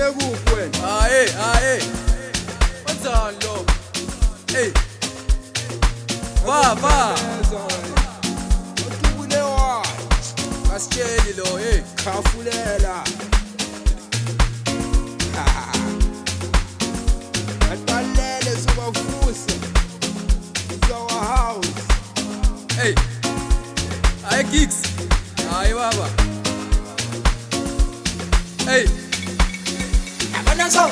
sekuphi wena? Hayi. Wenzani lo? Hey. Baba. Uqubule wa. Kasitsheli lo, hey. Khafulela. Aqalele sobavusa. It's our house. Hey. Hayi gigs. Hayi baba. Hey. Yabona so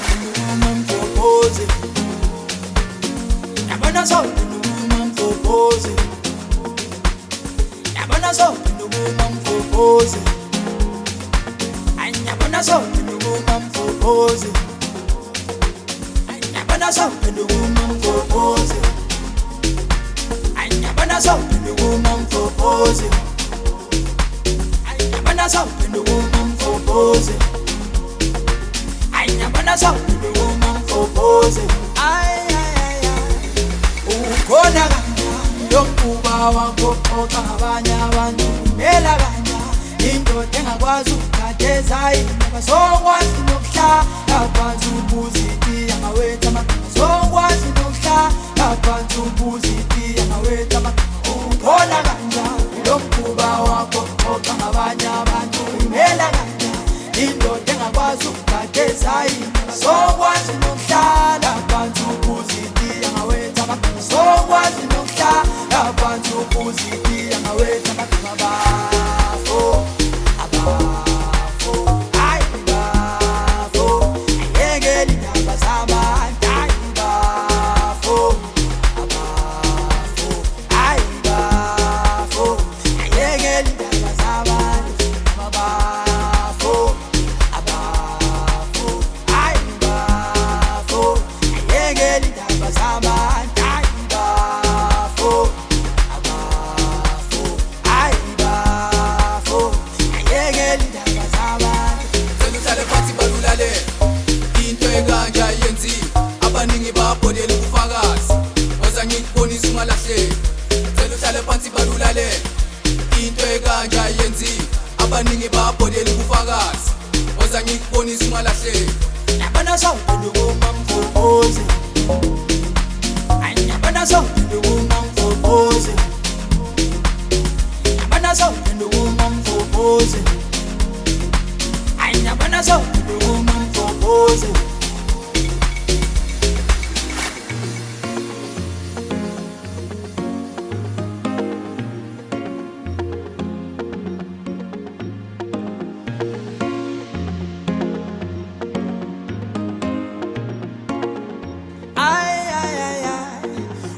umamfobozi. Yabona so umamfobozi. Yabona so umamfobozi. Anyabona so umamfobozi. Anyabona so umamfobozi. Anyabona so umamfobozi. Anyabona so umamfobozi. Anyabona so umamfobozi. Ukhona kanje lomkuba wakho oxa abanye abantu imela kanje indoda engakwazi ukukhatheza indaba sokwazi nokuhlala phansi ubuzitiya ngawethu amagama sokwazi nokuhlala phansi ubuzitiya ngawethu amagama ukhona kanje lomkuba wakho oxa abanye abantu imela kanje indoda engakwazi ukukhatheza indaba sokwazi nokuhlala phansi ubuzitiya ngawethu amagama sokwazi nokuhlala phansi ubuzitiya ngawethu amagama bafo Abaningi babhodela ubufakazi oza ngikubonisa ungalahleki cela uhlale phansi balulale into ekanje ayenzi abaningi babhodela ubufakazi oza ngikubonisa ungalahleki Yabona so umamfobozi. Anyabona so umamfobozi. Yabona so umamfobozi. Anyabona so umamfobozi.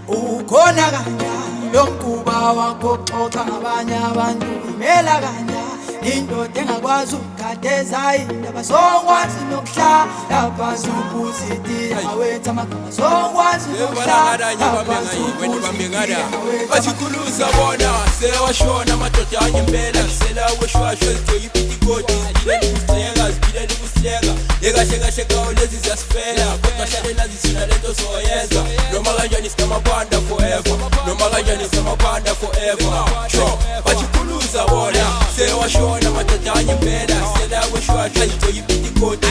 Ukhona kanje lomkuba wakho oxa abanye abantu imela kanje indoda engakwazi ukukhatheza indaba sokwazi nokuhlala phansi ubuzitiya ngawethu amagama sokwazi nokuhlala phansi ubuzitiya bathikuluza bona sewashona amadoda anyempela ngisela weshwashwe ezithoyipitikoti ziphilele ukusileka yekahle kawo lezi ziyasifela kodwa hlale nazisina lento soyenza noma kanjani sinamakwanda forever noma kanjani sinamakwanda forever sho bathikuluza bona sewashona amadoda anyempela ngisela weshwashwe ezithoyipitikoti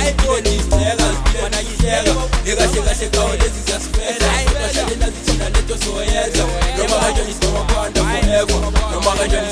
ziphilele yekahle kawo lezi ziyasifela kodwa hlale nazisina lento soyenza noma kanjani sinamakwanda forever noma kanjani